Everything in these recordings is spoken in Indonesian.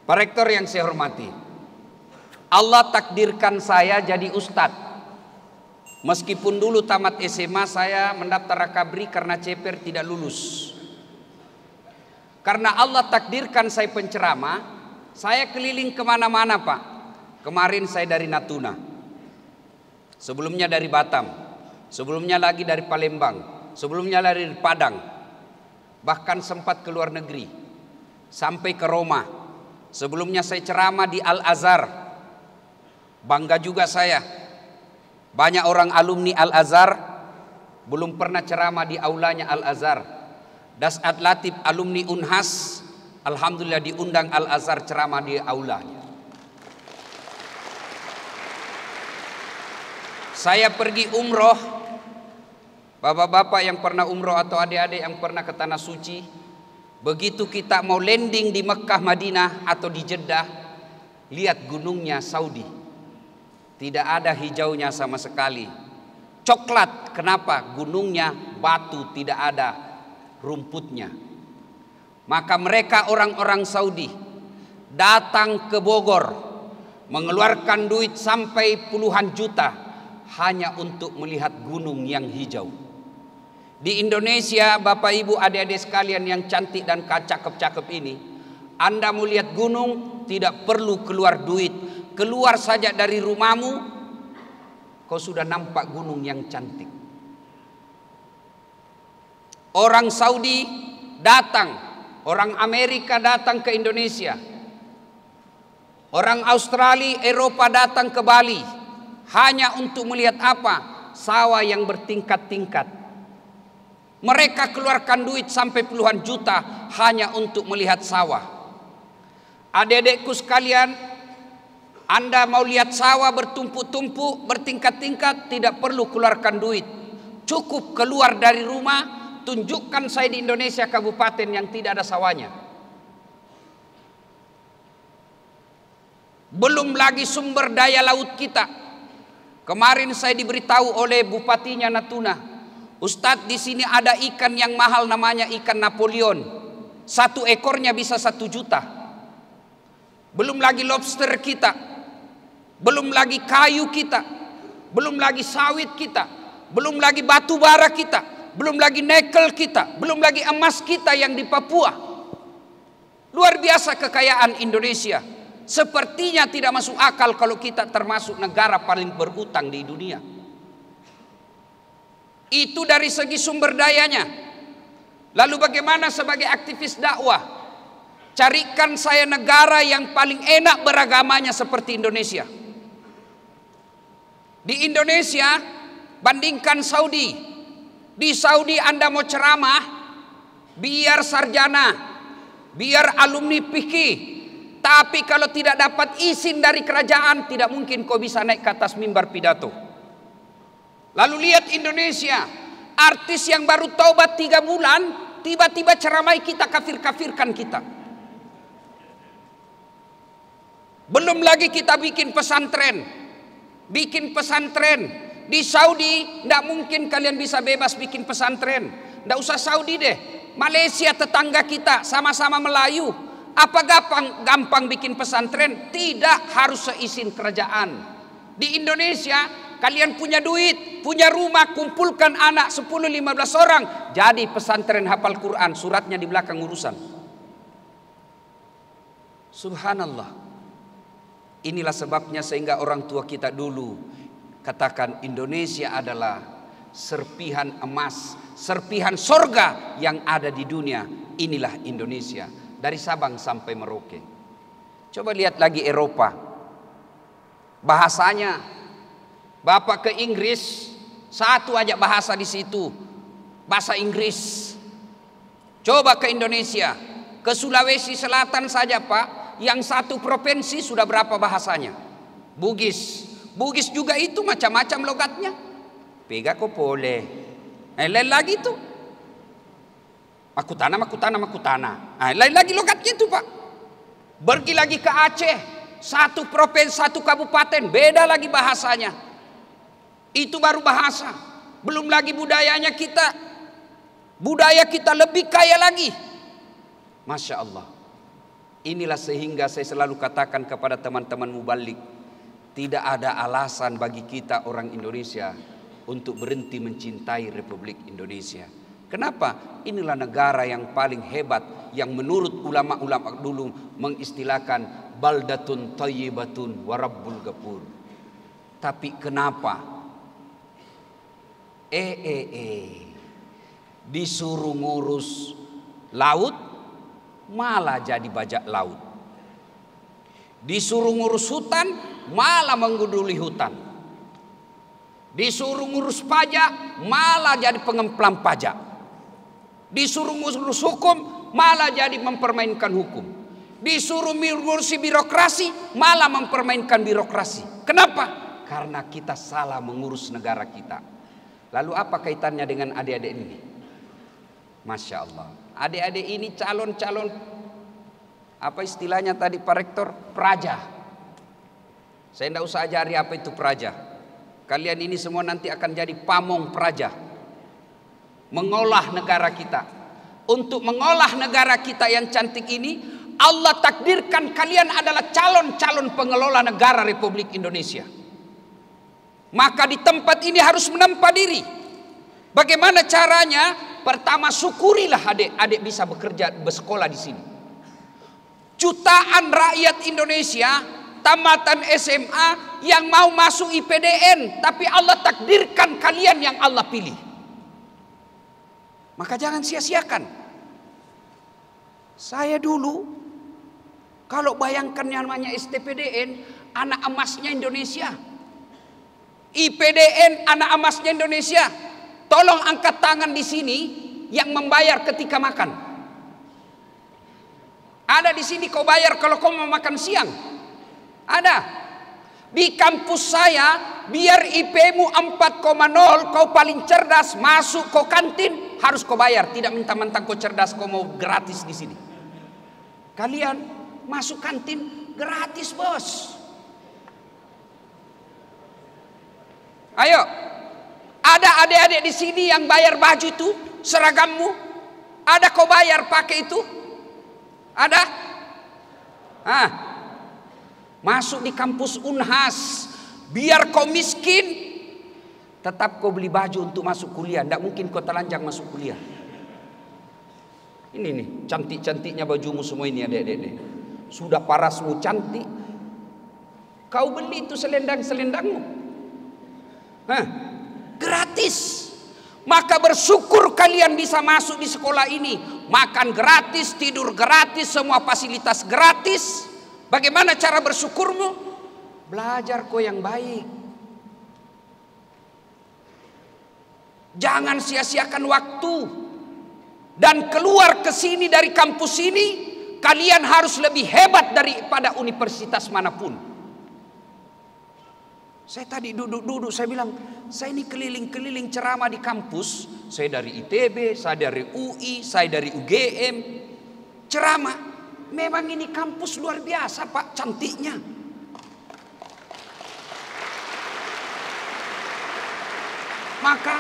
Pak Rektor yang saya hormati, Allah takdirkan saya jadi ustadz. Meskipun dulu tamat SMA saya mendaftar Akabri karena ceper tidak lulus. Karena Allah takdirkan saya penceramah, saya keliling kemana-mana Pak. Kemarin saya dari Natuna, sebelumnya dari Batam, sebelumnya lagi dari Palembang, sebelumnya dari Padang. Bahkan sempat ke luar negeri, sampai ke Roma. Sebelumnya saya ceramah di Al-Azhar. Bangga juga saya. Banyak orang alumni Al-Azhar belum pernah ceramah di aulanya Al-Azhar. Dasat Latif alumni Unhas, alhamdulillah diundang Al-Azhar ceramah di aulanya. Saya pergi umroh. Bapak-bapak yang pernah umroh atau adik-adik yang pernah ke Tanah Suci, begitu kita mau landing di Mekah, Madinah atau di Jeddah, lihat gunungnya Saudi. Tidak ada hijaunya sama sekali. Coklat, kenapa? Gunungnya batu, tidak ada rumputnya. Maka mereka orang-orang Saudi datang ke Bogor, mengeluarkan duit sampai puluhan juta hanya untuk melihat gunung yang hijau. Di Indonesia, Bapak Ibu adik-adik sekalian yang cantik dan cakep-cakep ini, Anda mau lihat gunung tidak perlu keluar duit. Keluar saja dari rumahmu, kau sudah nampak gunung yang cantik. Orang Saudi datang, orang Amerika datang ke Indonesia, orang Australia, Eropa datang ke Bali, hanya untuk melihat apa? Sawah yang bertingkat-tingkat. Mereka keluarkan duit sampai puluhan juta hanya untuk melihat sawah. Adik-adikku sekalian, Anda mau lihat sawah bertumpuk-tumpuk, bertingkat-tingkat, tidak perlu keluarkan duit. Cukup keluar dari rumah, tunjukkan saya di Indonesia kabupaten yang tidak ada sawahnya. Belum lagi sumber daya laut kita. Kemarin saya diberitahu oleh bupatinya Natuna, Ustadz, di sini ada ikan yang mahal namanya ikan Napoleon. 1 ekornya bisa 1 juta. Belum lagi lobster kita, belum lagi kayu kita, belum lagi sawit kita, belum lagi batu bara kita, belum lagi nikel kita, belum lagi emas kita yang di Papua. Luar biasa kekayaan Indonesia. Sepertinya tidak masuk akal kalau kita termasuk negara paling berutang di dunia. Itu dari segi sumber dayanya. Lalu bagaimana sebagai aktivis dakwah? Carikan saya negara yang paling enak beragamanya seperti Indonesia. Di Indonesia bandingkan Saudi. Di Saudi Anda mau ceramah, biar sarjana, biar alumni fikih, tapi kalau tidak dapat izin dari kerajaan, tidak mungkin kau bisa naik ke atas mimbar pidato. Lalu lihat Indonesia, artis yang baru taubat 3 bulan, tiba-tiba ceramai kita, kafir-kafirkan kita. Belum lagi kita bikin pesantren. Di Saudi, tidak mungkin kalian bisa bebas bikin pesantren. Tidak usah Saudi deh, Malaysia tetangga kita, sama-sama Melayu. Apa gampang bikin pesantren? Tidak, harus seizin kerajaan. Di Indonesia, kalian punya duit, punya rumah, kumpulkan anak 10-15 orang, jadi pesantren hafal Quran, suratnya di belakang urusan. Subhanallah. Inilah sebabnya sehingga orang tua kita dulu katakan Indonesia adalah serpihan emas, serpihan sorga yang ada di dunia. Inilah Indonesia, dari Sabang sampai Merauke. Coba lihat lagi Eropa, bahasanya. Bapak ke Inggris, 1 aja bahasa di situ, bahasa Inggris. Coba ke Indonesia, ke Sulawesi Selatan saja Pak, yang 1 provinsi sudah berapa bahasanya? Bugis. Bugis juga itu macam-macam logatnya. Pega ko boleh. Lain lagi itu. Makutana. Lain lagi logatnya itu Pak. Pergi lagi ke Aceh, 1 provinsi, 1 kabupaten, beda lagi bahasanya. Itu baru bahasa. Belum lagi budayanya kita. Budaya kita lebih kaya lagi. Masya Allah. Inilah sehingga saya selalu katakan kepada teman-teman mubalik, tidak ada alasan bagi kita orang Indonesia untuk berhenti mencintai Republik Indonesia. Kenapa? Inilah negara yang paling hebat, yang menurut ulama-ulama dulu mengistilahkan baldatun thayyibatun wa rabbul ghafur. Tapi kenapa? Disuruh ngurus laut malah jadi bajak laut. Disuruh ngurus hutan malah menggunduli hutan. Disuruh ngurus pajak malah jadi pengemplang pajak. Disuruh ngurus hukum malah jadi mempermainkan hukum. Disuruh ngurusi birokrasi malah mempermainkan birokrasi. Kenapa? Karena kita salah mengurus negara kita. Lalu apa kaitannya dengan adik-adik ini? Masya Allah, adik-adik ini calon-calon, apa istilahnya tadi Pak Rektor? Praja. Saya tidak usah ajari apa itu praja. Kalian ini semua nanti akan jadi pamong praja, mengolah negara kita. Untuk mengolah negara kita yang cantik ini, Allah takdirkan kalian adalah calon-calon pengelola negara Republik Indonesia. Maka di tempat ini harus menempa diri. Bagaimana caranya? Pertama, syukurilah adik-adik bisa bekerja, bersekolah di sini. Jutaan rakyat Indonesia tamatan SMA yang mau masuk IPDN, tapi Allah takdirkan kalian yang Allah pilih. Maka jangan sia-siakan. Saya dulu kalau bayangkan yang namanya STPDN, anak emasnya Indonesia. IPDN anak emasnya Indonesia. Tolong angkat tangan di sini yang membayar ketika makan. Ada di sini kau bayar kalau kau mau makan siang. Ada. Di kampus saya, biar IP-mu 4,0, kau paling cerdas, masuk kau kantin, harus kau bayar. Tidak mentang-mentang kau cerdas, kau mau gratis di sini. Kalian masuk kantin gratis, bos. Ayo. Ada adik-adik di sini yang bayar baju itu, seragammu. Ada kau bayar pakai itu? Ada? Masuk di kampus Unhas, biar kau miskin, tetap kau beli baju untuk masuk kuliah. Tidak mungkin kau telanjang masuk kuliah. Ini nih, cantik-cantiknya bajumu semua ini adik-adik. Sudah parasmu cantik, kau beli itu selendang-selendangmu. Gratis. Maka bersyukur kalian bisa masuk di sekolah ini. Makan gratis, tidur gratis, semua fasilitas gratis. Bagaimana cara bersyukurmu? Belajar kau yang baik. Jangan sia-siakan waktu. Dan keluar ke sini dari kampus ini, kalian harus lebih hebat daripada universitas manapun. Saya tadi duduk-duduk, saya bilang, saya ini keliling-keliling ceramah di kampus. Saya dari ITB, saya dari UI, saya dari UGM. Ceramah, memang ini kampus luar biasa Pak, cantiknya. Maka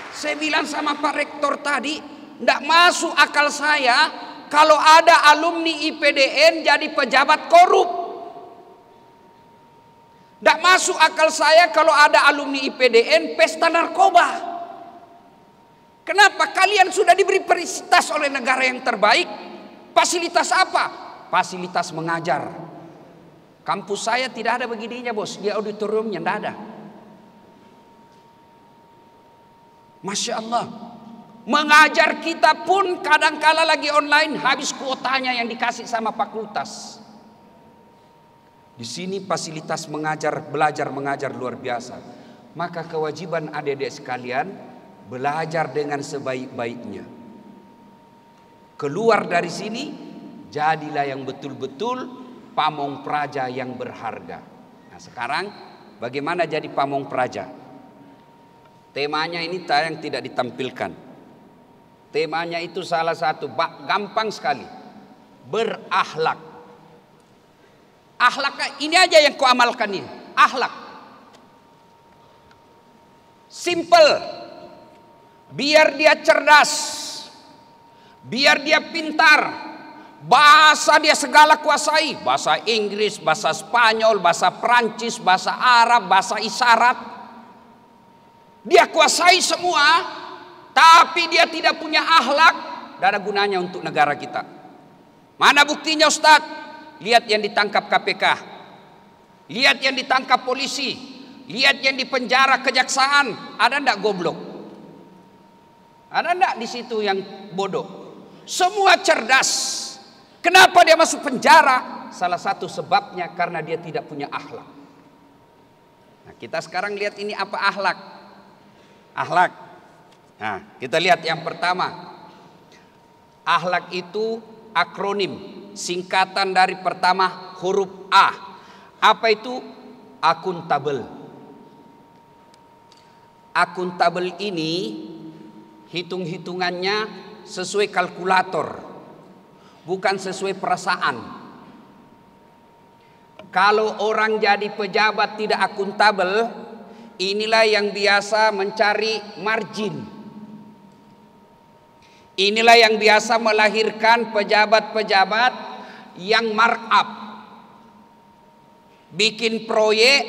saya bilang sama Pak Rektor tadi, tidak masuk akal saya kalau ada alumni IPDN jadi pejabat korup. Tidak masuk akal saya kalau ada alumni IPDN pesta narkoba. Kenapa? Kalian sudah diberi fasilitas oleh negara yang terbaik. Fasilitas apa? Fasilitas mengajar. Kampus saya tidak ada begininya bos. Di auditoriumnya tidak ada. Masya Allah. Mengajar kita pun kadangkala lagi online, habis kuotanya yang dikasih sama fakultas. Di sini fasilitas belajar mengajar luar biasa. Maka kewajiban adik-adik sekalian, belajar dengan sebaik-baiknya. Keluar dari sini, jadilah yang betul-betul pamong praja yang berharga. Nah sekarang, bagaimana jadi pamong praja? Temanya ini yang tidak ditampilkan. Temanya itu salah satu, gampang sekali. Berakhlak. Akhlak ini aja yang kau amalkan ini. Akhlak. Simple. Biar dia cerdas. Biar dia pintar. Bahasa dia segala kuasai. Bahasa Inggris, bahasa Spanyol, bahasa Perancis, bahasa Arab, bahasa isyarat. Dia kuasai semua, tapi dia tidak punya akhlak. Tidak ada gunanya untuk negara kita. Mana buktinya Ustadz? Lihat yang ditangkap KPK. Lihat yang ditangkap polisi. Lihat yang dipenjara kejaksaan. Ada enggak goblok? Ada enggak di situ yang bodoh? Semua cerdas. Kenapa dia masuk penjara? Salah satu sebabnya karena dia tidak punya akhlak. Nah, kita sekarang lihat ini apa akhlak? Akhlak. Nah, kita lihat yang pertama. Akhlak itu akronim, singkatan dari pertama huruf A. Apa itu? Akuntabel. Akuntabel ini hitung-hitungannya sesuai kalkulator, bukan sesuai perasaan. Kalau orang jadi pejabat tidak akuntabel, inilah yang biasa mencari margin. Inilah yang biasa melahirkan pejabat-pejabat yang markup. Bikin proyek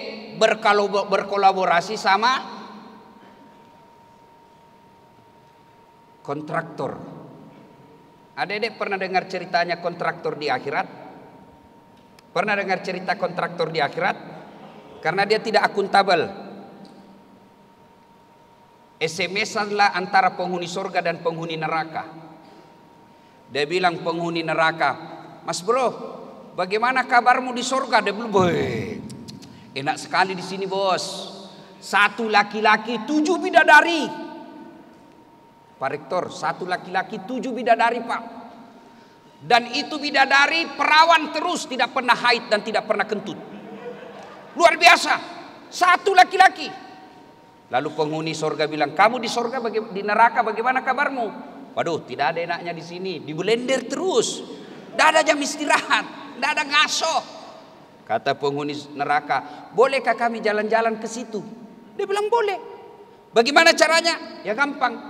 berkolaborasi sama kontraktor. Adik-adik pernah dengar ceritanya kontraktor di akhirat? Pernah dengar cerita kontraktor di akhirat? Karena dia tidak akuntabel. SMS-anlah antara penghuni surga dan penghuni neraka. Dia bilang penghuni neraka, "Mas bro, bagaimana kabarmu di surga?" Dia bilang, "Boy, enak sekali di sini bos. 1 laki-laki 7 bidadari." Pak Rektor, 1 laki-laki 7 bidadari Pak. Dan itu bidadari perawan terus, tidak pernah haid dan tidak pernah kentut. Luar biasa, 1 laki-laki. Lalu penghuni surga bilang, "Kamu di surga, di neraka bagaimana kabarmu?" "Waduh, tidak ada enaknya di sini. Di blender terus. Tidak ada jam istirahat, tidak ada ngaso." Kata penghuni neraka, "Bolehkah kami jalan-jalan ke situ?" Dia bilang, "Boleh." "Bagaimana caranya?" "Ya gampang.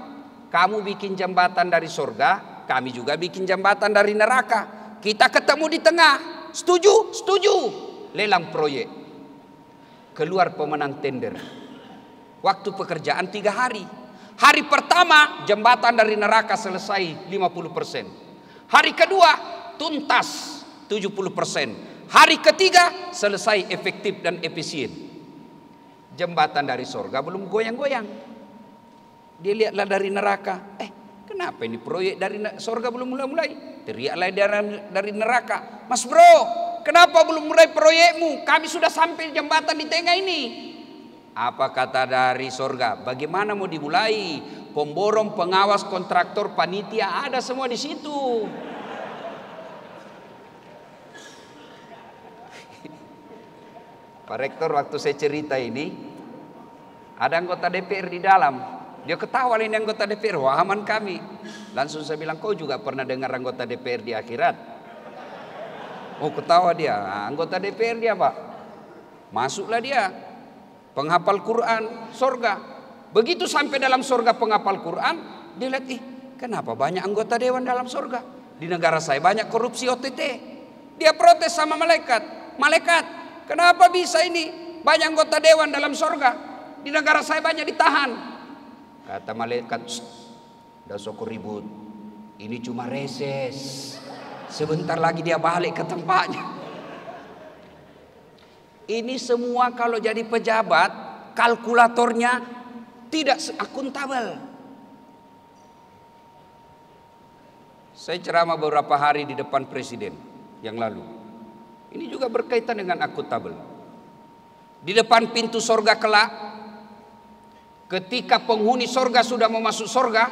Kamu bikin jembatan dari surga, kami juga bikin jembatan dari neraka. Kita ketemu di tengah. Setuju?" "Setuju." Lelang proyek. Keluar pemenang tender. Waktu pekerjaan 3 hari. Hari pertama jembatan dari neraka selesai 50%. Hari kedua tuntas 70%. Hari ketiga selesai efektif dan efisien. Jembatan dari surga belum goyang-goyang. Dia lihatlah dari neraka. Kenapa ini proyek dari surga belum mulai-mulai? Teriaklah dari neraka, "Mas bro, kenapa belum mulai proyekmu? Kami sudah sampai jembatan di tengah ini." Apa kata dari surga? "Bagaimana mau dimulai? Pemborong, pengawas, kontraktor, panitia ada semua di situ." Pak Rektor, waktu saya cerita ini, ada anggota DPR di dalam. Dia ketawa ini anggota DPR, wahaman kami. Langsung saya bilang, "Kau juga pernah dengar anggota DPR di akhirat?" Oh, ketawa dia. Anggota DPR dia Pak. Masuklah dia. Penghafal Quran, surga. Begitu sampai dalam surga penghafal Quran, dia lihat, kenapa banyak anggota dewan dalam surga? Di negara saya banyak korupsi OTT. Dia protes sama malaikat. "Malaikat, kenapa bisa ini banyak anggota dewan dalam surga? Di negara saya banyak ditahan." Kata malaikat, "Dah sok ribut. Ini cuma reses. Sebentar lagi dia balik ke tempatnya." Ini semua kalau jadi pejabat, kalkulatornya tidak akuntabel. Saya ceramah beberapa hari di depan presiden yang lalu. Ini juga berkaitan dengan akuntabel. Di depan pintu surga kelak, ketika penghuni surga sudah mau masuk surga,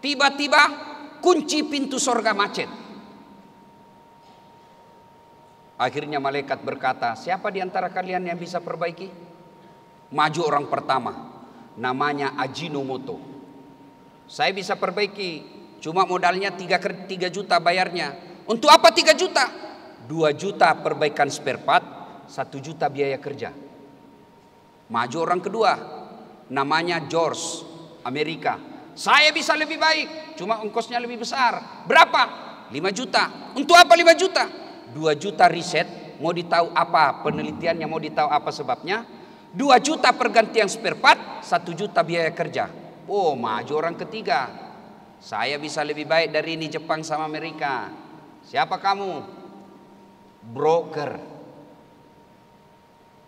tiba-tiba kunci pintu surga macet. Akhirnya malaikat berkata, "Siapa di antara kalian yang bisa perbaiki?" Maju orang pertama, namanya Ajinomoto. "Saya bisa perbaiki, cuma modalnya 3 juta bayarnya." "Untuk apa 3 juta?" 2 juta perbaikan spare part, 1 juta biaya kerja. Maju orang kedua, namanya George, Amerika. "Saya bisa lebih baik, cuma ongkosnya lebih besar." "Berapa?" 5 juta. Untuk apa 5 juta? 2 juta riset, mau ditahu apa penelitiannya, mau ditahu apa sebabnya. 2 juta pergantian spare part, 1 juta biaya kerja. Oh, maju orang ketiga. Saya bisa lebih baik dari ini Jepang sama Amerika. Siapa kamu? Broker.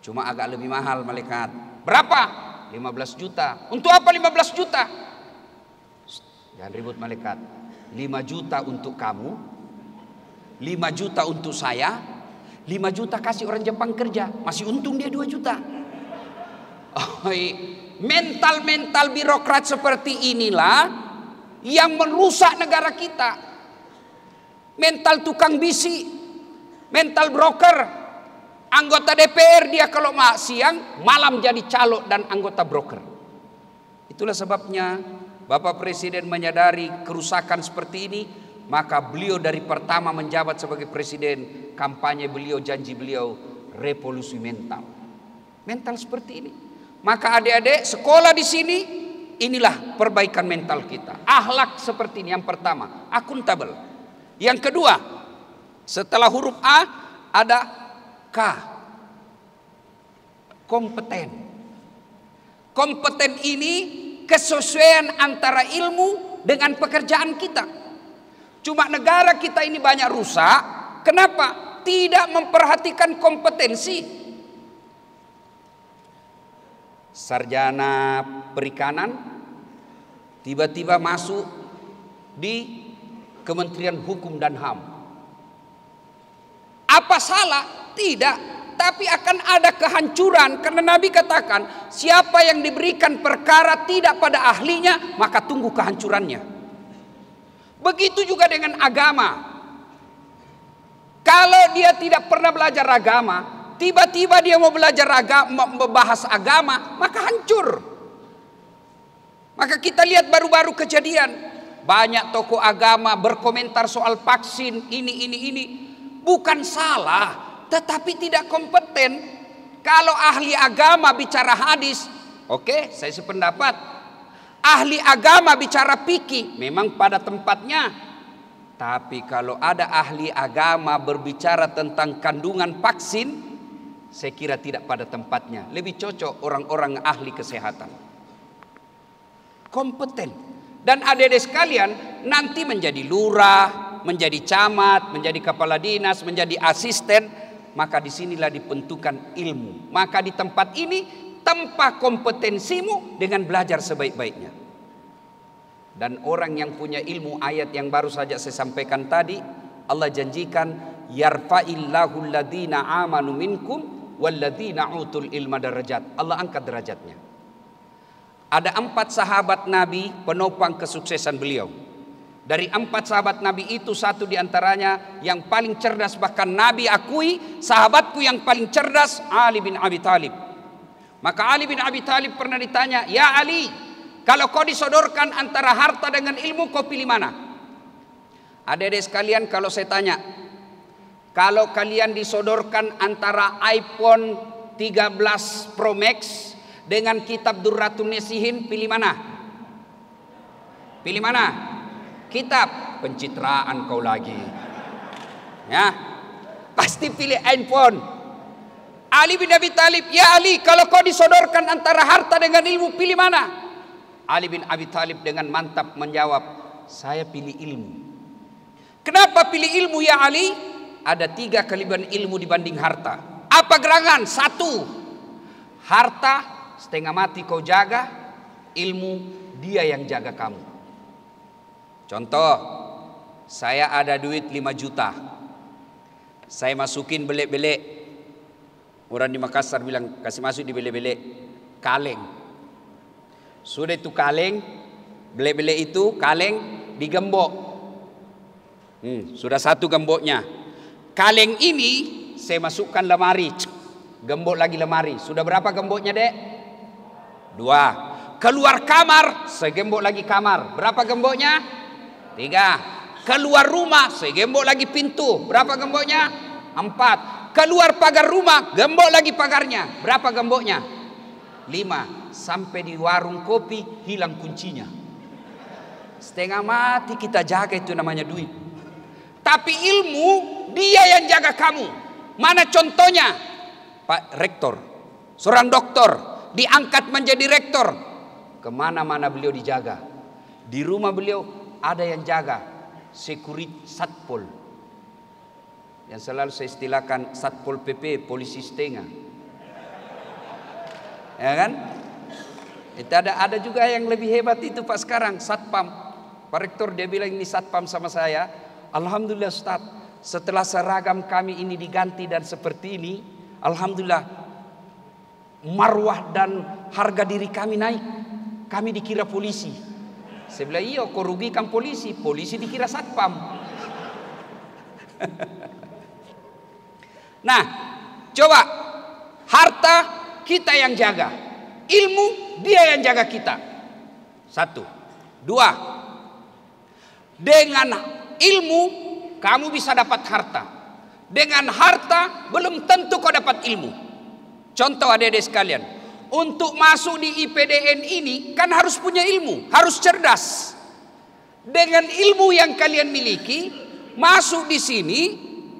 Cuma agak lebih mahal malaikat. Berapa? 15 juta. Untuk apa 15 juta? Jangan ribut malaikat. 5 juta untuk kamu, 5 juta untuk saya, 5 juta kasih orang Jepang kerja. Masih untung dia 2 juta. Mental-mental birokrat seperti inilah yang merusak negara kita. Mental tukang bisi, mental broker. Anggota DPR dia kalau siang, malam jadi calo dan anggota broker. Itulah sebabnya Bapak Presiden menyadari kerusakan seperti ini, maka beliau dari pertama menjabat sebagai presiden, kampanye beliau, janji beliau, revolusi mental. Mental seperti ini. Maka adik-adik sekolah di sini, inilah perbaikan mental kita. Akhlak seperti ini yang pertama, akuntabel. Yang kedua, setelah huruf A ada K. Kompeten. Kompeten ini kesesuaian antara ilmu dengan pekerjaan kita. Cuma negara kita ini banyak rusak. Kenapa? Tidak memperhatikan kompetensi. Sarjana perikanan tiba-tiba masuk di Kementerian Hukum dan HAM. Apa salah? Tidak. Tapi akan ada kehancuran. Karena Nabi katakan, siapa yang diberikan perkara tidak pada ahlinya, maka tunggu kehancurannya. Begitu juga dengan agama. Kalau dia tidak pernah belajar agama, tiba-tiba dia mau belajar agama, membahas agama, maka hancur. Maka kita lihat baru-baru kejadian, banyak tokoh agama berkomentar soal vaksin ini. Bukan salah, tetapi tidak kompeten. Kalau ahli agama bicara hadis, oke, saya sependapat. Ahli agama bicara fikih, memang pada tempatnya. Tapi kalau ada ahli agama berbicara tentang kandungan vaksin, saya kira tidak pada tempatnya. Lebih cocok orang-orang ahli kesehatan. Kompeten. Dan adik-adik sekalian, nanti menjadi lurah, menjadi camat, menjadi kepala dinas, menjadi asisten, maka disinilah dibentukkan ilmu. Maka di tempat ini, tempa kompetensimu dengan belajar sebaik-baiknya. Dan orang yang punya ilmu, ayat yang baru saja saya sampaikan tadi, Allah janjikan, yarfa'illahu alladhina amanu minkum walladhina utul ilma darajat. Allah angkat derajatnya. Ada 4 sahabat Nabi penopang kesuksesan beliau. Dari 4 sahabat Nabi itu, 1 diantaranya yang paling cerdas, bahkan Nabi akui sahabatku yang paling cerdas, Ali bin Abi Thalib. Maka Ali bin Abi Thalib pernah ditanya, ya Ali, kalau kau disodorkan antara harta dengan ilmu, kau pilih mana? Adik-adik sekalian, kalau saya tanya, kalau kalian disodorkan antara iPhone 13 Pro Max dengan kitab Durratun Nasihin, pilih mana? Pilih mana? Kitab. Pencitraan kau lagi. Ya, pasti pilih iPhone. Ali bin Abi Thalib, ya Ali, kalau kau disodorkan antara harta dengan ilmu, pilih mana? Ali bin Abi Thalib dengan mantap menjawab, saya pilih ilmu. Kenapa pilih ilmu ya Ali? Ada 3 kelebihan ilmu dibanding harta. Apa gerangan? 1, harta setengah mati kau jaga, ilmu dia yang jaga kamu. Contoh, saya ada duit 5 juta, saya masukin belek-belek. Orang di Makassar bilang, kasih masuk di belek-belek, kaleng. Sudah itu kaleng, belek-belek itu kaleng digembok. Sudah 1 gemboknya. Kaleng ini saya masukkan lemari, gembok lagi lemari. Sudah berapa gemboknya, Dek? 2. Keluar kamar, saya gembok lagi kamar. Berapa gemboknya? 3. Keluar rumah, saya gembok lagi pintu. Berapa gemboknya? 4. Keluar pagar rumah, gembok lagi pagarnya. Berapa gemboknya? 5. Sampai di warung kopi hilang kuncinya. Setengah mati kita jaga, itu namanya duit. Tapi ilmu dia yang jaga kamu. Mana contohnya? Pak Rektor, seorang doktor diangkat menjadi rektor. Kemana-mana beliau dijaga. Di rumah beliau ada yang jaga, security satpol. Yang selalu saya istilahkan satpol PP, polisi setengah. Ya kan? Itu ada juga yang lebih hebat itu Pak sekarang, satpam. Pak Rektor dia bilang ini satpam sama saya. Alhamdulillah Ustaz, setelah seragam kami ini diganti dan seperti ini, alhamdulillah marwah dan harga diri kami naik. Kami dikira polisi. Saya bilang iya, kau rugikan polisi. Polisi dikira satpam. Nah, coba harta kita yang jaga, ilmu dia yang jaga kita. Satu, dua. Dengan ilmu kamu bisa dapat harta. Dengan harta belum tentu kau dapat ilmu. Contoh adik-adik sekalian, untuk masuk di IPDN ini kan harus punya ilmu, harus cerdas. Dengan ilmu yang kalian miliki, masuk di sini,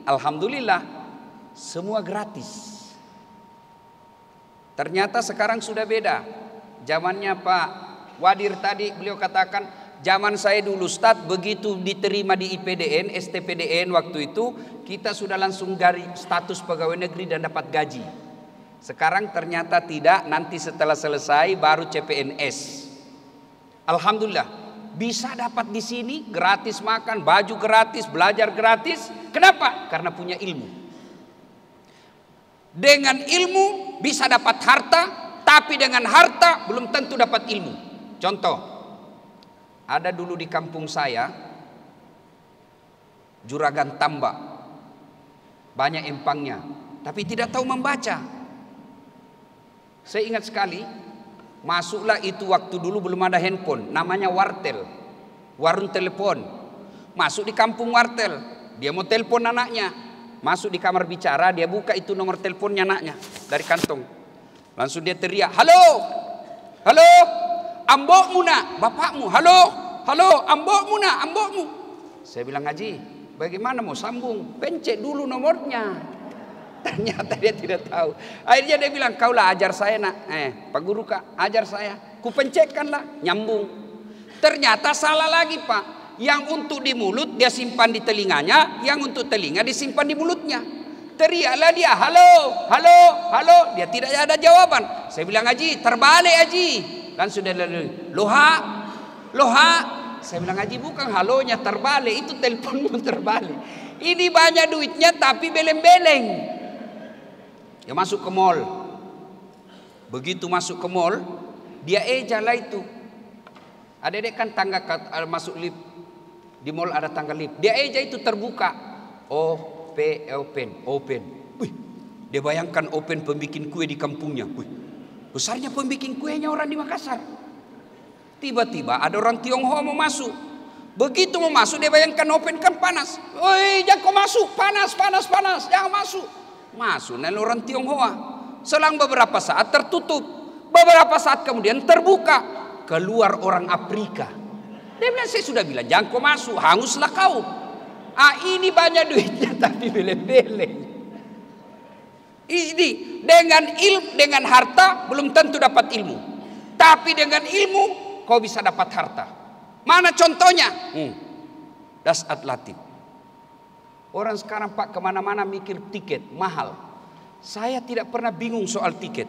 alhamdulillah, semua gratis. Ternyata sekarang sudah beda. Zamannya Pak Wadir tadi beliau katakan, zaman saya dulu Ustaz, begitu diterima di IPDN, STPDN waktu itu, kita sudah langsung dari status pegawai negeri dan dapat gaji. Sekarang ternyata tidak, nanti setelah selesai baru CPNS. Alhamdulillah, bisa dapat di sini gratis makan, baju gratis, belajar gratis. Kenapa? Karena punya ilmu. Dengan ilmu bisa dapat harta, tapi dengan harta belum tentu dapat ilmu. Contoh, ada dulu di kampung saya juragan tambak, banyak empangnya, tapi tidak tahu membaca. Saya ingat sekali, masuklah itu waktu dulu belum ada handphone, namanya wartel, warung telepon. Masuk di kampung wartel, dia mau telepon anaknya, masuk di kamar bicara, dia buka itu nomor teleponnya anaknya dari kantong. Langsung dia teriak, halo, halo, ambokmu nak, bapakmu, halo, halo, ambokmu nak, ambokmu. Saya bilang, Haji, bagaimana mau sambung? Pencet dulu nomornya. Ternyata dia tidak tahu. Akhirnya dia bilang, kaulah ajar saya nak. Pak Guru Kak, ajar saya. Ku pencetkanlah, nyambung. Ternyata salah lagi Pak. Yang untuk di mulut dia simpan di telinganya, yang untuk telinga disimpan di mulutnya. Teriaklah dia, halo, halo, halo. Dia tidak ada jawaban. Saya bilang, Haji, terbalik Haji. Langsung dia lalu, loha, loha. Saya bilang, Haji, bukan halonya terbalik, itu teleponmu terbalik. Ini banyak duitnya tapi beleng-beleng. Dia masuk ke mall. Begitu masuk ke mall, dia ejalah itu. Adik-adik kan tangga masuk lift. Di mall ada tangga lift. Dia eja itu terbuka. Open. Wih, dia bayangkan open pembikin kue di kampungnya. Wih, besarnya pembikin kuenya orang di Makassar. Tiba-tiba ada orang Tionghoa mau masuk. Begitu mau masuk dia bayangkan open kan panas. Woi, jangan kau masuk, panas, jangan masuk. Masuk nih orang Tionghoa. Selang beberapa saat tertutup. Beberapa saat kemudian terbuka. Keluar orang Afrika. Dia bilang, saya sudah bilang jangan kau masuk, hanguslah kau. Ini banyak duitnya tapi beleng-beleng. Ini dengan harta belum tentu dapat ilmu. Tapi dengan ilmu kau bisa dapat harta. Mana contohnya? Das Atlantik. Orang sekarang Pak kemana-mana mikir tiket mahal. Saya tidak pernah bingung soal tiket.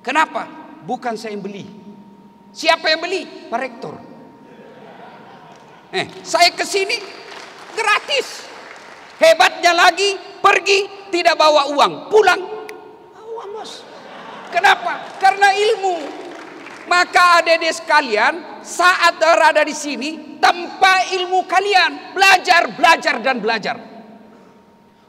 Kenapa? Bukan saya yang beli. Siapa yang beli? Pak Rektor. Saya ke sini gratis. Hebatnya lagi, pergi tidak bawa uang, pulang bawa uang bos. Kenapa? Karena ilmu. Maka adik-adik sekalian, saat berada di sini, tempat ilmu kalian, belajar dan belajar.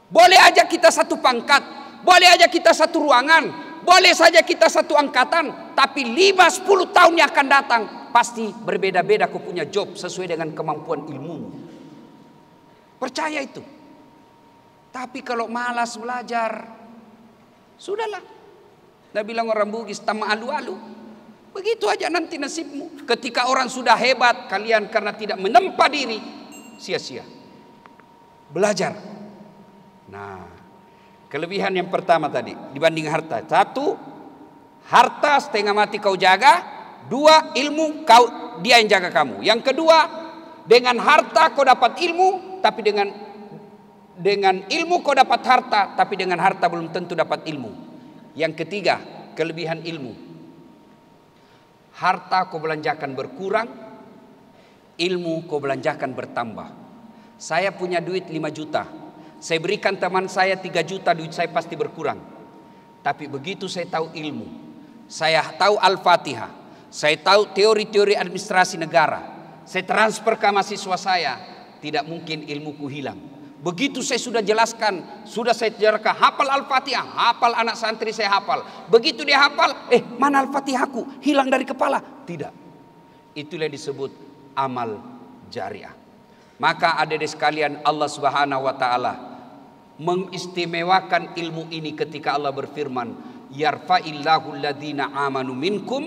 Boleh aja kita satu pangkat, boleh aja kita satu ruangan, boleh saja kita satu angkatan, tapi 5-10 tahun yang akan datang pasti berbeda-beda kau punya job sesuai dengan kemampuan ilmu. Percaya itu. Tapi kalau malas belajar, sudahlah. Dia bilang orang Bugis, tama alu-alu. Begitu aja nanti nasibmu. Ketika orang sudah hebat, kalian karena tidak menempa diri, sia-sia. Belajar. Nah, kelebihan yang pertama tadi dibanding harta. Satu, harta setengah mati kau jaga. Dua, ilmu dia yang jaga kamu. Yang kedua, dengan harta kau dapat ilmu, tapi dengan ilmu kau dapat harta, tapi dengan harta belum tentu dapat ilmu. Yang ketiga, kelebihan ilmu. Harta kau belanjakan berkurang, ilmu kau belanjakan bertambah. Saya punya duit 5 juta. Saya berikan teman saya 3 juta, duit saya pasti berkurang. Tapi begitu saya tahu ilmu, saya tahu Al-Fatihah, saya tahu teori-teori administrasi negara, saya transfer ke mahasiswa saya, tidak mungkin ilmuku hilang. Begitu saya sudah jelaskan, sudah saya jelaskan, hafal Al-Fatihah, hafal anak santri saya hafal. Begitu dia hafal, mana Al-Fatihahku? Hilang dari kepala. Tidak. Itulah disebut amal jariah. Maka adik-adik sekalian, Allah Subhanahu wa taala mengistimewakan ilmu ini ketika Allah berfirman, yarfa'illahu alladhina amanu minkum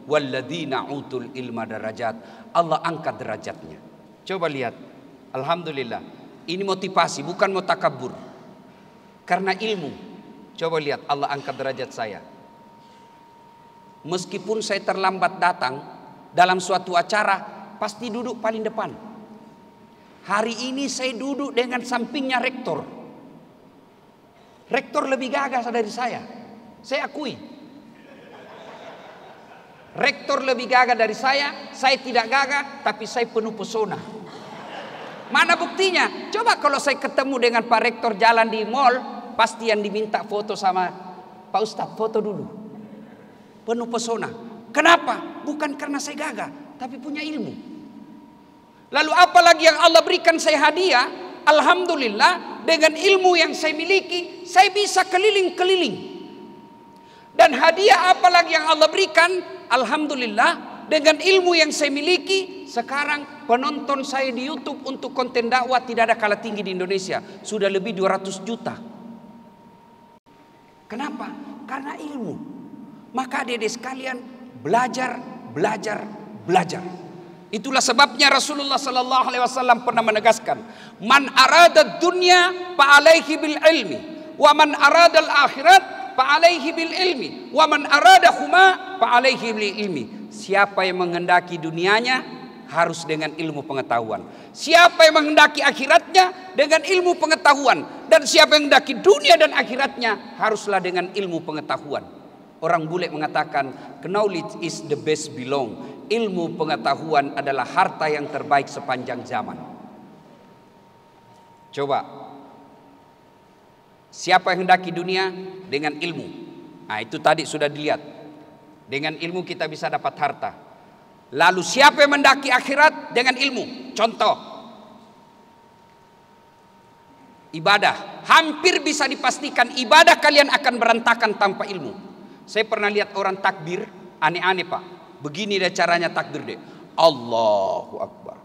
walladzina utul ilma darajat. Allah angkat derajatnya. Coba lihat. Alhamdulillah. Ini motivasi, bukan mau takabur. Karena ilmu. Coba lihat, Allah angkat derajat saya. Meskipun saya terlambat datang dalam suatu acara, pasti duduk paling depan. Hari ini saya duduk dengan sampingnya rektor. Rektor lebih gagah dari saya. Saya akui. Rektor lebih gagah dari saya tidak gagah, tapi saya penuh pesona. Mana buktinya? Coba kalau saya ketemu dengan Pak Rektor jalan di mall, pasti yang diminta foto sama Pak Ustadz, foto dulu. Penuh pesona. Kenapa? Bukan karena saya gagah, tapi punya ilmu. Lalu apalagi yang Allah berikan saya hadiah, alhamdulillah dengan ilmu yang saya miliki, saya bisa keliling-keliling. Dan hadiah apalagi yang Allah berikan, alhamdulillah dengan ilmu yang saya miliki, sekarang penonton saya di YouTube untuk konten dakwah tidak ada kalah tinggi di Indonesia. Sudah lebih 200 juta. Kenapa? Karena ilmu. Maka adik-adik sekalian, belajar. Itulah sebabnya Rasulullah sallallahu alaihi wasallam pernah menegaskan, man arada dunya fa alaihi bil ilmi, wa man arada al akhirat fa alaihi bil ilmi, wa man aradahuma fa alaihi bil ilmi. Siapa yang menghendaki dunianya harus dengan ilmu pengetahuan. Siapa yang menghendaki akhiratnya dengan ilmu pengetahuan. Dan siapa yang menghendaki dunia dan akhiratnya haruslah dengan ilmu pengetahuan. Orang bule mengatakan knowledge is the best belong. Ilmu pengetahuan adalah harta yang terbaik sepanjang zaman. Coba, siapa yang hendaki dunia dengan ilmu? Nah, itu tadi sudah dilihat. Dengan ilmu kita bisa dapat harta. Lalu siapa yang mendaki akhirat dengan ilmu? Contoh, ibadah. Hampir bisa dipastikan ibadah kalian akan berantakan tanpa ilmu. Saya pernah lihat orang takbir, aneh-aneh Pak. Begini dia caranya takbir deh. Allahu Akbar.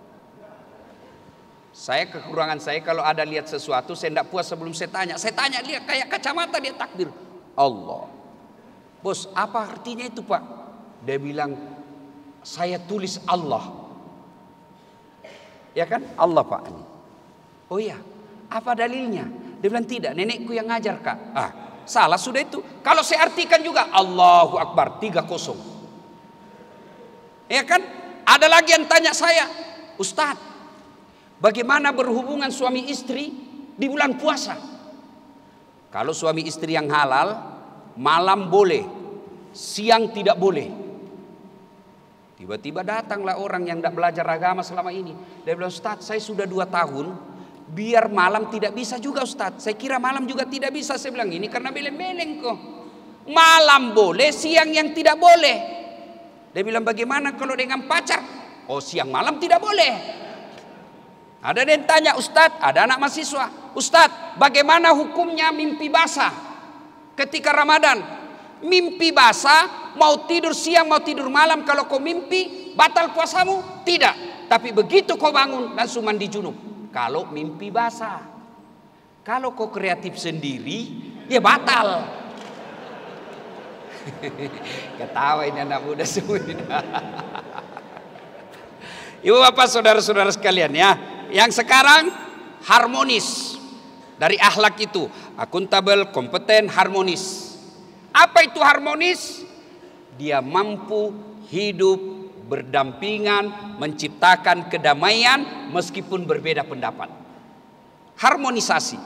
Saya kekurangan saya kalau ada lihat sesuatu, saya tidak puas sebelum saya tanya. Saya tanya, lihat kayak kacamata dia takbir. Allah. Bos, apa artinya itu Pak? Dia bilang, saya tulis Allah. Ya kan? Allah Pak. Oh iya, apa dalilnya? Dia bilang tidak, nenekku yang ngajar Kak. Salah sudah itu. Kalau saya artikan juga Allahu Akbar 3-0. Ya kan? Ada lagi yang tanya saya, Ustadz, bagaimana berhubungan suami istri di bulan puasa? Kalau suami istri yang halal, malam boleh, siang tidak boleh. Tiba-tiba datanglah orang yang tidak belajar agama selama ini. Dia bilang, Ustadz, saya sudah 2 tahun, biar malam tidak bisa juga Ustadz. Saya kira malam juga tidak bisa. Saya bilang, ini karena beleng-beleng kok. Malam boleh, siang yang tidak boleh. Dia bilang, bagaimana kalau dengan pacar? Oh, siang malam tidak boleh. Ada yang tanya, Ustadz, ada anak mahasiswa, Ustadz, bagaimana hukumnya mimpi basah ketika Ramadan? Mimpi basah, mau tidur siang, mau tidur malam, kalau kau mimpi, batal puasamu? Tidak. Tapi begitu kau bangun, langsung mandi junub. Kalau mimpi basah. Kalau kau kreatif sendiri, ya batal. Ketawa ini anak muda semua ini. Ibu bapak saudara-saudara sekalian ya, yang sekarang harmonis. Dari akhlak itu akuntabel, kompeten, harmonis. Apa itu harmonis? Dia mampu hidup berdampingan, menciptakan kedamaian meskipun berbeda pendapat. Harmonisasi.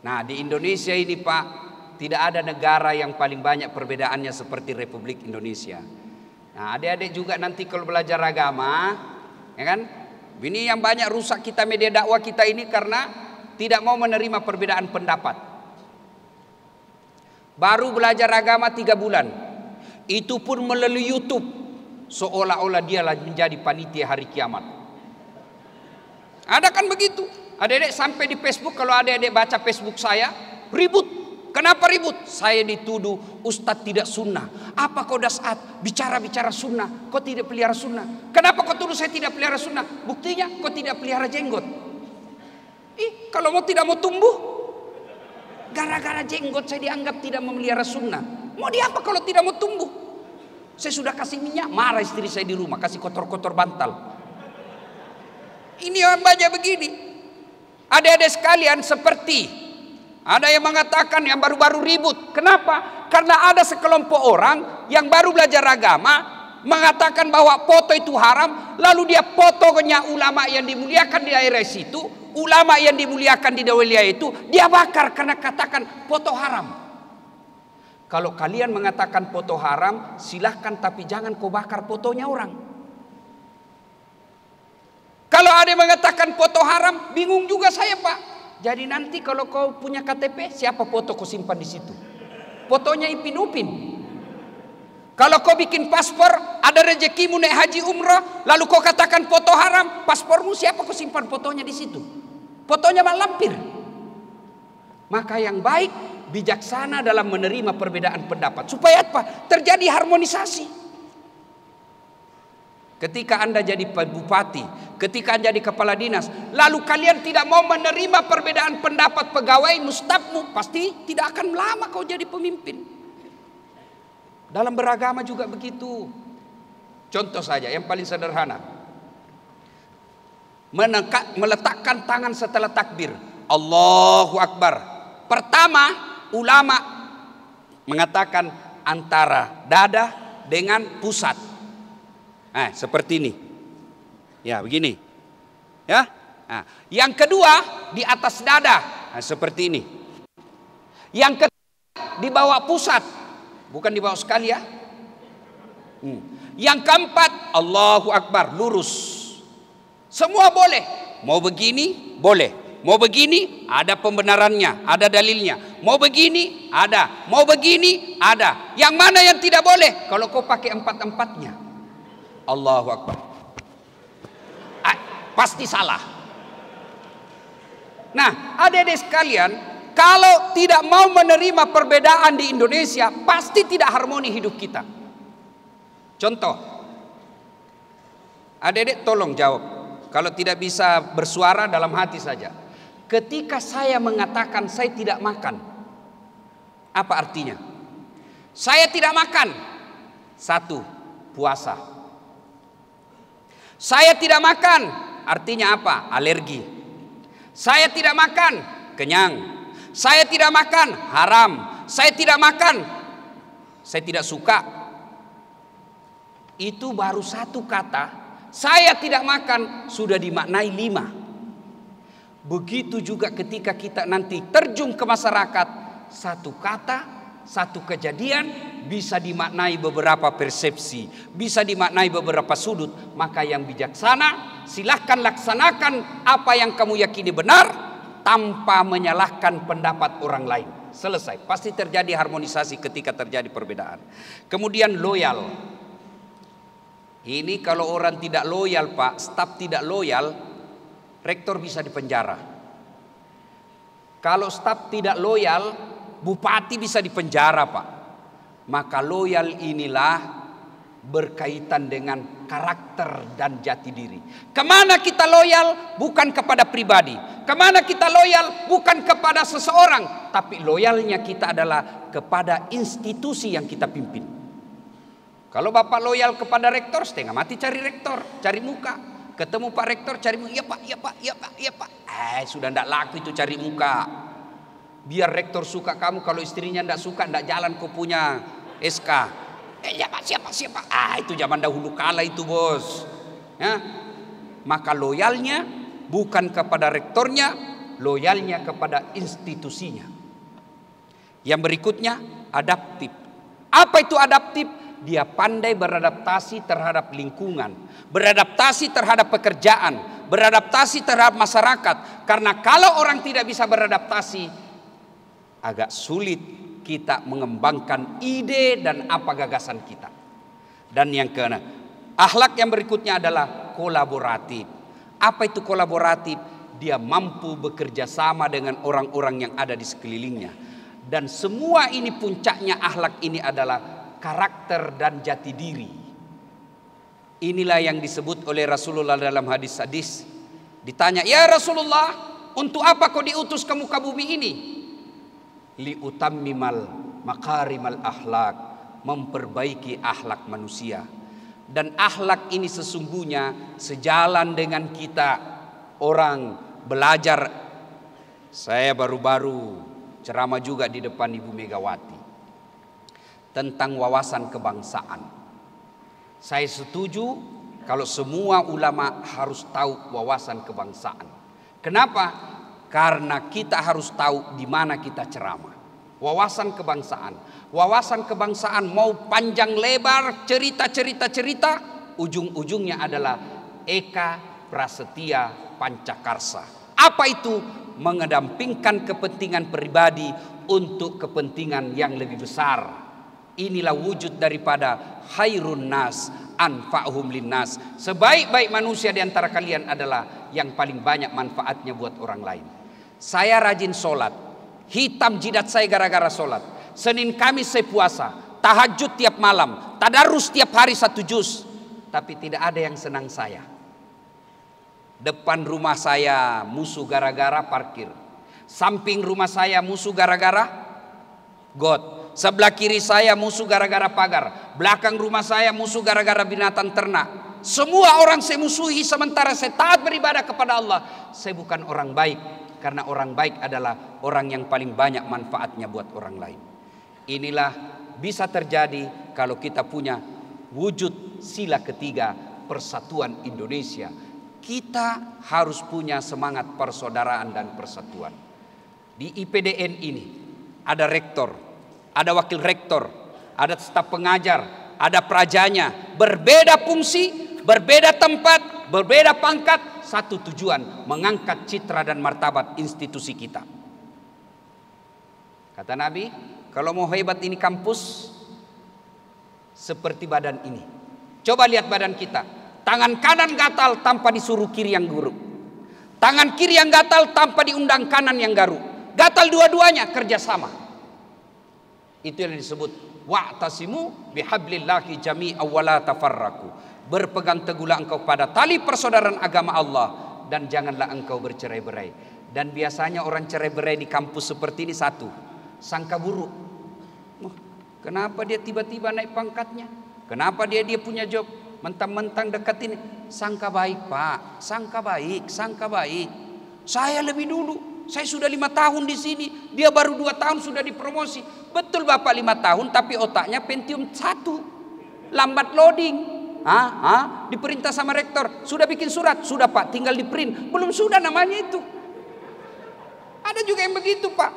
Nah, di Indonesia ini Pak, tidak ada negara yang paling banyak perbedaannya seperti Republik Indonesia. Nah, adik-adik juga nanti kalau belajar agama, ya kan? Ini yang banyak rusak kita media dakwah kita ini karena tidak mau menerima perbedaan pendapat. Baru belajar agama 3 bulan. Itu pun melalui YouTube. Seolah-olah dia menjadi panitia hari kiamat. Ada kan begitu? Adik-adik sampai di Facebook, kalau adik-adik baca Facebook saya, ribut. Kenapa ribut? Saya dituduh Ustadz tidak sunnah. Apa kau dasat bicara-bicara sunnah? Kau tidak pelihara sunnah. Kenapa kau tuduh saya tidak pelihara sunnah? Buktinya kau tidak pelihara jenggot. Kalau tidak mau tumbuh, gara-gara jenggot saya dianggap tidak memelihara sunnah. Mau diapa kalau tidak mau tumbuh? Saya sudah kasih minyak, marah istri saya di rumah, kasih kotor-kotor bantal. Ini yang banyak begini. Adik-adik sekalian, seperti ada yang mengatakan yang baru-baru ribut. Kenapa? Karena ada sekelompok orang yang baru belajar agama mengatakan bahwa foto itu haram, lalu dia fotonya ulama yang dimuliakan di daerah situ, ulama yang dimuliakan di daerah itu dia bakar karena katakan foto haram. Kalau kalian mengatakan foto haram, silahkan, tapi jangan kau bakar fotonya orang. Kalau ada yang mengatakan foto haram, bingung juga saya Pak. Jadi nanti kalau kau punya KTP, siapa foto kau simpan di situ? Fotonya Ipin Upin. Kalau kau bikin paspor, ada rezekimu naik haji umrah, lalu kau katakan foto haram, paspormu siapa kau simpan fotonya di situ? Fotonya Mak Lampir. Maka yang baik, bijaksana dalam menerima perbedaan pendapat. Supaya apa? Terjadi harmonisasi. Ketika Anda jadi bupati, ketika Anda jadi kepala dinas, lalu kalian tidak mau menerima perbedaan pendapat pegawaimu, stafmu, pasti tidak akan lama kau jadi pemimpin. Dalam beragama juga begitu. Contoh saja yang paling sederhana. Meletakkan tangan setelah takbir. Allahu Akbar. Pertama, ulama mengatakan antara dada dengan pusat. Seperti ini. Ya, begini. Ya. Nah, yang kedua di atas dada. Nah, seperti ini. Yang ketiga di bawah pusat. Bukan di bawah sekali ya. Yang keempat, Allahu Akbar, lurus. Semua boleh. Mau begini, boleh. Mau begini, ada pembenarannya, ada dalilnya. Mau begini, ada. Mau begini, ada. Yang mana yang tidak boleh? Kalau kau pakai 4-4-nya. Allahu Akbar. Pasti salah. Nah, adik-adik sekalian, kalau tidak mau menerima perbedaan di Indonesia, pasti tidak harmoni hidup kita. Contoh, adik-adik tolong jawab. Kalau tidak bisa bersuara dalam hati saja. Ketika saya mengatakan saya tidak makan, apa artinya? Saya tidak makan. 1, puasa. Saya tidak makan, artinya apa? Alergi. Saya tidak makan, kenyang. Saya tidak makan, haram. Saya tidak makan, saya tidak suka. Itu baru 1 kata. Saya tidak makan sudah dimaknai 5. Begitu juga ketika kita nanti terjun ke masyarakat, 1 kata, 1 kejadian bisa dimaknai beberapa persepsi, bisa dimaknai beberapa sudut. Maka yang bijaksana, silahkan laksanakan apa yang kamu yakini benar tanpa menyalahkan pendapat orang lain. Selesai. Pasti terjadi harmonisasi ketika terjadi perbedaan. Kemudian loyal. Ini kalau orang tidak loyal Pak, staf tidak loyal, rektor bisa dipenjara. Kalau staf tidak loyal, bupati bisa dipenjara Pak. Maka loyal inilah berkaitan dengan karakter dan jati diri. Kemana kita loyal? Bukan kepada pribadi. Kemana kita loyal? Bukan kepada seseorang. Tapi loyalnya kita adalah kepada institusi yang kita pimpin. Kalau Bapak loyal kepada rektor, setengah mati cari rektor, cari muka. Ketemu Pak Rektor cari muka, iya Pak, iya Pak, iya Pak, iya Pak. Sudah tidak laku itu cari muka. Biar rektor suka kamu, kalau istrinya tidak suka tidak jalan kau punya SK. Siapa? Itu zaman dahulu kala itu bos. Ya. Maka loyalnya bukan kepada rektornya, loyalnya kepada institusinya. Yang berikutnya adaptif. Apa itu adaptif? Dia pandai beradaptasi terhadap lingkungan, beradaptasi terhadap pekerjaan, beradaptasi terhadap masyarakat. Karena kalau orang tidak bisa beradaptasi, agak sulit kita mengembangkan ide dan apa gagasan kita. Dan yang keenam, akhlak yang berikutnya adalah kolaboratif. Apa itu kolaboratif? Dia mampu bekerja sama dengan orang-orang yang ada di sekelilingnya. Dan semua ini puncaknya akhlak ini adalah karakter dan jati diri. Inilah yang disebut oleh Rasulullah dalam hadis-hadis. Ditanya, ya Rasulullah, untuk apa kau diutus ke muka bumi ini? Liutammimal makarimal akhlak, memperbaiki akhlak manusia. Dan akhlak ini sesungguhnya sejalan dengan kita orang belajar. Saya baru-baru ceramah juga di depan Ibu Megawati tentang wawasan kebangsaan. Saya setuju kalau semua ulama harus tahu wawasan kebangsaan. Kenapa? Karena kita harus tahu di mana kita ceramah. Wawasan kebangsaan. Wawasan kebangsaan mau panjang lebar, cerita, ujung-ujungnya adalah Eka Prasetya Pancakarsa. Apa itu? Mengedampingkan kepentingan pribadi untuk kepentingan yang lebih besar. Inilah wujud daripada khairun nas anfa'hum linnas. Sebaik-baik manusia di antara kalian adalah yang paling banyak manfaatnya buat orang lain. Saya rajin sholat, hitam jidat saya gara-gara sholat. Senin Kamis saya puasa, tahajud tiap malam, tadarus tiap hari 1 juz. Tapi tidak ada yang senang saya. Depan rumah saya musuh gara-gara parkir. Samping rumah saya musuh gara-gara got. Sebelah kiri saya musuh gara-gara pagar. Belakang rumah saya musuh gara-gara binatang ternak. Semua orang saya musuhi sementara saya taat beribadah kepada Allah. Saya bukan orang baik. Karena orang baik adalah orang yang paling banyak manfaatnya buat orang lain. Inilah bisa terjadi kalau kita punya wujud sila ketiga persatuan Indonesia. Kita harus punya semangat persaudaraan dan persatuan. Di IPDN ini ada rektor, ada wakil rektor, ada staf pengajar, ada prajanya. Berbeda fungsi, berbeda tempat, berbeda pangkat. Satu tujuan, mengangkat citra dan martabat institusi kita. Kata Nabi, kalau mau hebat ini kampus, seperti badan ini. Coba lihat badan kita. Tangan kanan gatal tanpa disuruh kiri yang guru. Tangan kiri yang gatal tanpa diundang kanan yang garu. Gatal dua-duanya kerjasama. Itu yang disebut wa'tasimu bihablillahi jami'an wa la tafarraqu. Berpegang teguhlah engkau pada tali persaudaraan agama Allah dan janganlah engkau bercerai-berai. Dan biasanya orang cerai-berai di kampus seperti ini satu, sangka buruk. Oh, kenapa dia tiba-tiba naik pangkatnya? Kenapa dia punya job? Mentang-mentang dekat ini. Sangka baik Pak, sangka baik. Saya lebih dulu. Saya sudah 5 tahun di sini. Dia baru 2 tahun sudah dipromosi. Betul Bapak 5 tahun tapi otaknya Pentium 1. Lambat loading. Diperintah sama rektor. Sudah bikin surat? Sudah Pak, tinggal di print. Belum sudah namanya itu. Ada juga yang begitu Pak.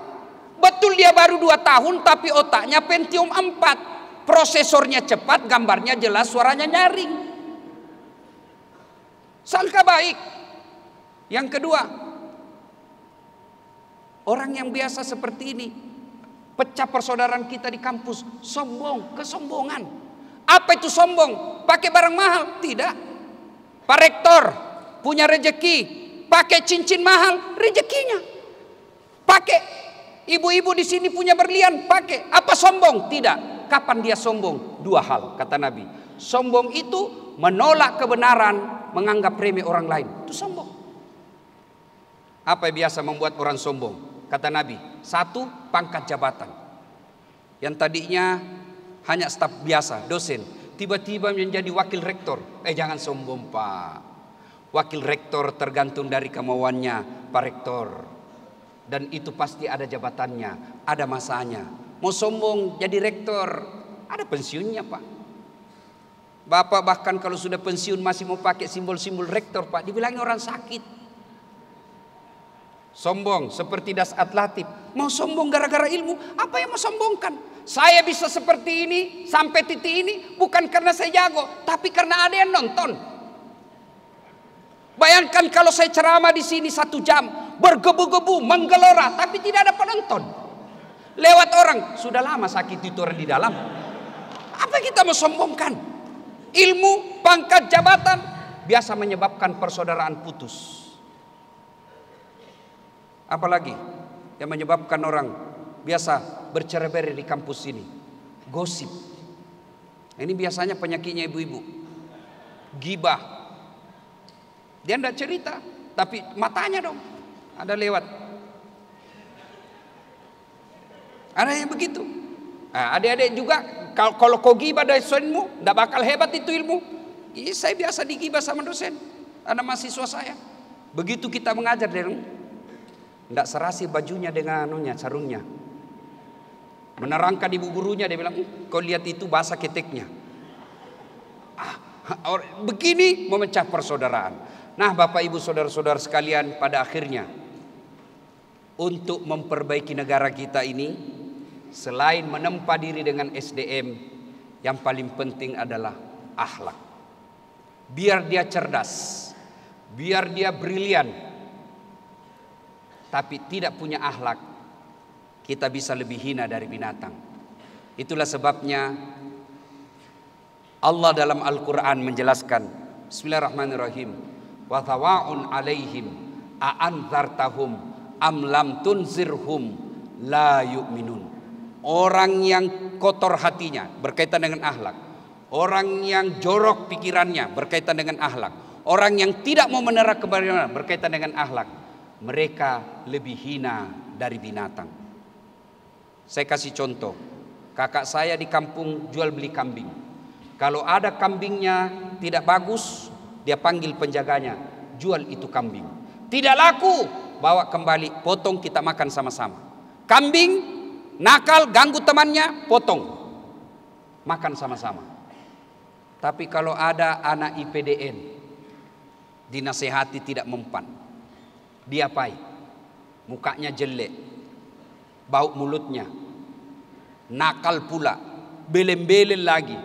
Betul dia baru 2 tahun tapi otaknya Pentium 4. Prosesornya cepat, gambarnya jelas, suaranya nyaring. Sangka baik. Yang kedua, orang yang biasa seperti ini, pecah persaudaraan kita di kampus, sombong, kesombongan. Apa itu sombong? Pakai barang mahal? Tidak. Pak Rektor punya rejeki, pakai cincin mahal, rejekinya. Pakai ibu-ibu di sini punya berlian, pakai. Apa sombong? Tidak. Kapan dia sombong? 2 hal kata Nabi. Sombong itu menolak kebenaran, menganggap remeh orang lain. Itu sombong. Apa yang biasa membuat orang sombong? Kata Nabi, 1, pangkat jabatan. Yang tadinya hanya staf biasa, dosen, tiba-tiba menjadi wakil rektor. Jangan sombong Pak. Wakil rektor tergantung dari kemauannya Pak Rektor. Dan itu pasti ada jabatannya, ada masanya. Mau sombong jadi rektor, ada pensiunnya Pak. Bapak bahkan kalau sudah pensiun masih mau pakai simbol-simbol rektor Pak, dibilangin orang sakit. Sombong seperti Dasat Latif. Mau sombong gara-gara ilmu, apa yang mau sombongkan? Saya bisa seperti ini sampai titik ini bukan karena saya jago, tapi karena ada yang nonton. Bayangkan kalau saya ceramah di sini 1 jam, bergebu-gebu, menggelora, tapi tidak ada penonton. Lewat orang, sudah lama sakit itu orang di dalam. Apa kita mau sombongkan? Ilmu, pangkat, jabatan biasa menyebabkan persaudaraan putus. Apalagi yang menyebabkan orang biasa bercerai-berai di kampus ini, gosip. Ini biasanya penyakitnya ibu-ibu, gibah. Dia tidak cerita, tapi matanya dong ada lewat. Ada yang begitu. Nah, adik-adik juga kalau kau gibah dosenmu, tidak bakal hebat itu ilmu. Saya biasa digibah sama dosen, anak mahasiswa saya. Begitu kita mengajar dia, tidak serasi bajunya dengan sarungnya. Menerangkan ibu gurunya, dia bilang, kau lihat itu bahasa keteknya. Begini memecah persaudaraan. Nah Bapak Ibu saudara-saudara sekalian, pada akhirnya untuk memperbaiki negara kita ini, selain menempa diri dengan SDM, yang paling penting adalah akhlak. Biar dia cerdas, biar dia brilian, tapi tidak punya akhlak, kita bisa lebih hina dari binatang. Itulah sebabnya Allah dalam Al-Quran menjelaskan, Bismillahirrahmanirrahim, wa thawa'un alaihim a'anzartahum am lam tunzirhum la yu'minun. Orang yang kotor hatinya berkaitan dengan akhlak, orang yang jorok pikirannya berkaitan dengan akhlak, orang yang tidak mau menerima kebenaran berkaitan dengan akhlak, mereka lebih hina dari binatang. Saya kasih contoh, kakak saya di kampung jual beli kambing. Kalau ada kambingnya tidak bagus, dia panggil penjaganya, jual itu kambing. Tidak laku, bawa kembali, potong kita makan sama-sama. Kambing nakal, ganggu temannya, potong, makan sama-sama. Tapi kalau ada anak IPDN, dinasehati tidak mempan, diapai? Mukanya jelek, bau mulutnya, nakal pula, belem-belem lagi,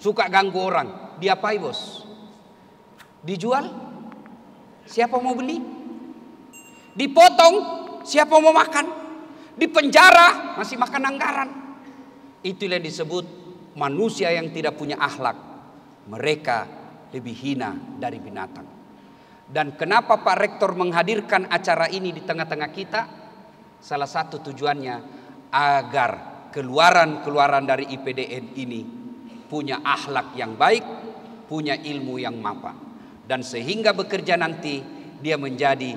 suka ganggu orang, diapai bos? Dijual? Siapa mau beli? Dipotong? Siapa mau makan? Dipenjara? Masih makan anggaran. Itulah yang disebut manusia yang tidak punya akhlak. Mereka lebih hina dari binatang. Dan kenapa Pak Rektor menghadirkan acara ini di tengah-tengah kita? Salah satu tujuannya agar keluaran dari IPDN ini punya akhlak yang baik, punya ilmu yang mapan. Dan sehingga bekerja nanti dia menjadi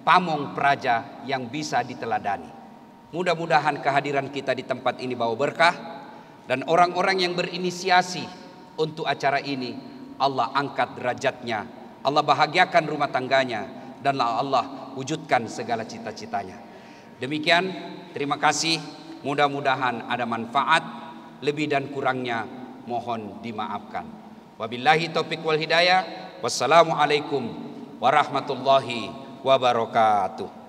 pamong praja yang bisa diteladani. Mudah-mudahan kehadiran kita di tempat ini bawa berkah, dan orang-orang yang berinisiasi untuk acara ini Allah angkat derajatnya, Allah bahagiakan rumah tangganya, dan Allah wujudkan segala cita-citanya. Demikian, terima kasih. Mudah-mudahan ada manfaat, lebih dan kurangnya mohon dimaafkan. Wabillahi taufiq wal hidayah. Wassalamualaikum warahmatullahi wabarakatuh.